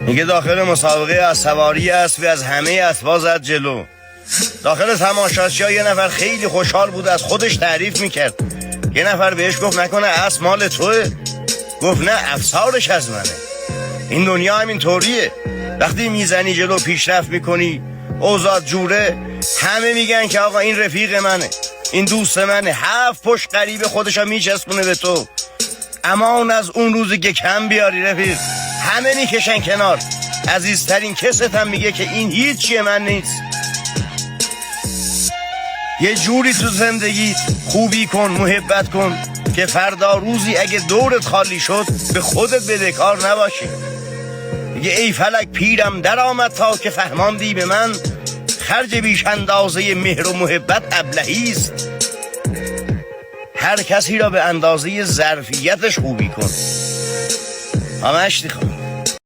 میگه داخل مسابقه از سواری است و از همه اسبا زد جلو. داخل تماشاچی‌ها یه نفر خیلی خوشحال بود، از خودش تعریف میکرد. یه نفر بهش گفت نکنه اسب مال توه؟ گفت نه، افسارش از منه. این دنیا همین طوریه، وقتی میزنی جلو پیشرفت میکنی اوضاع جوره، همه میگن که آقا این رفیق منه، این دوست منه، 7 پشت قریب خودشا میچسبونه به تو. امان از اون روزی که کم بیاری رفیق، همه میکشن کنار. عزیزترین کست هم میگه که این هیچی من نیست. یه جوری تو زندگی خوبی کن، محبت کن که فردا روزی اگه دورت خالی شد به خودت بدهکار نباشی. میگه ای فلک پیرم در آمد تا که فهماندی به من، خرج بیش اندازه مهر و محبت ابلهی است. هر کسی را به اندازه ظرفیتش خوبی کن. همش دیخواه.